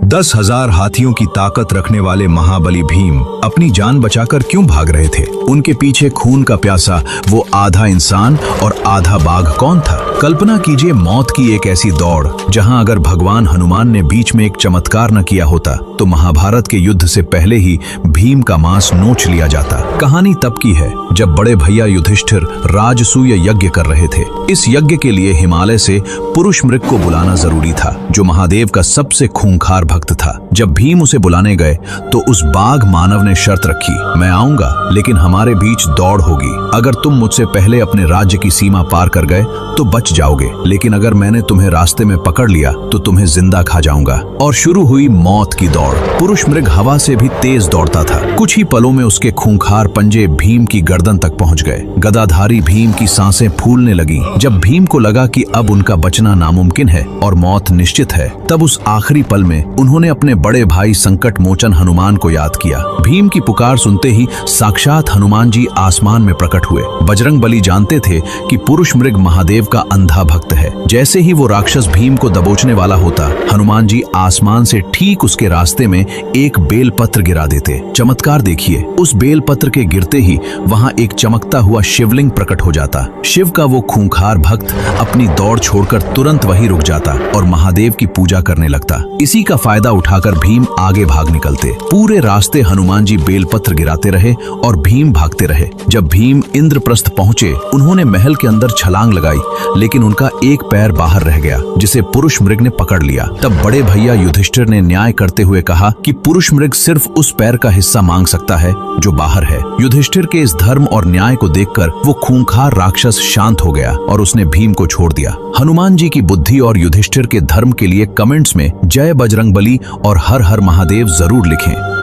10,000 हाथियों की ताकत रखने वाले महाबली भीम अपनी जान बचाकर क्यों भाग रहे थे? उनके पीछे खून का प्यासा वो आधा इंसान और आधा बाघ कौन था? कल्पना कीजिए मौत की एक ऐसी दौड़ जहां अगर भगवान हनुमान ने बीच में एक चमत्कार न किया होता तो महाभारत के युद्ध से पहले ही भीम का मांस नोच लिया जाता। कहानी तब की है जब बड़े भैया युधिष्ठिर राजसूय यज्ञ कर रहे थे। इस यज्ञ के लिए हिमालय से पुरुष मृग को बुलाना जरूरी था, जो महादेव का सबसे खूंखार भक्त था। जब भीम उसे बुलाने गए तो उस बाघ मानव ने शर्त रखी, मैं आऊंगा लेकिन हमारे बीच दौड़ होगी। अगर तुम मुझसे पहले अपने राज्य की सीमा पार कर गए तो बच जाओगे, लेकिन अगर मैंने तुम्हें रास्ते में पकड़ लिया तो तुम्हें जिंदा खा जाऊंगा। और शुरू हुई मौत की दौड़। पुरुष मृग हवा से भी तेज दौड़ता था। कुछ ही पलों में उसके खूंखार पंजे भीम की गर्दन तक पहुंच गए। गदाधारी भीम की सांसें फूलने लगी। जब भीम को लगा कि अब उनका बचना नामुमकिन है और मौत निश्चित है, तब उस आखिरी पल में उन्होंने अपने बड़े भाई संकट मोचन हनुमान को याद किया। भीम की पुकार सुनते ही साक्षात हनुमान जी आसमान में प्रकट हुए। बजरंग बली जानते थे कि पुरुष मृग महादेव का अंधा भक्त है। जैसे ही वो राक्षस भीम को दबोचने वाला होता, हनुमान जी आसमान से ठीक उसके रास्ते में एक बेलपत्र गिरा देते। चमत्कार देखिए, उस बेलपत्र के गिरते ही वहां एक चमकता हुआ शिवलिंग प्रकट हो जाता। शिव का वो खूंखार भक्त अपनी दौड़ छोड़कर तुरंत वहीं रुक जाता और महादेव की पूजा करने लगता। इसी का फायदा उठाकर भीम आगे भाग निकलते। पूरे रास्ते हनुमान जी बेलपत्र गिराते रहे और भीम भागते रहे। जब भीम इंद्रप्रस्थ पहुंचे, उन्होंने महल के अंदर छलांग लगाई, लेकिन उनका एक पैर बाहर रह गया, जिसे पुरुष मृग ने पकड़ लिया। तब बड़े भैया युधिष्ठिर ने न्याय करते हुए कहा कि पुरुष मृग सिर्फ उस पैर का हिस्सा मांग सकता है जो बाहर है। युधिष्ठिर के इस धर्म और न्याय को देखकर वो खूंखार राक्षस शांत हो गया और उसने भीम को छोड़ दिया। हनुमान जी की बुद्धि और युधिष्ठिर के धर्म के लिए कमेंट्स में जय बजरंगबली और हर हर महादेव जरूर लिखें।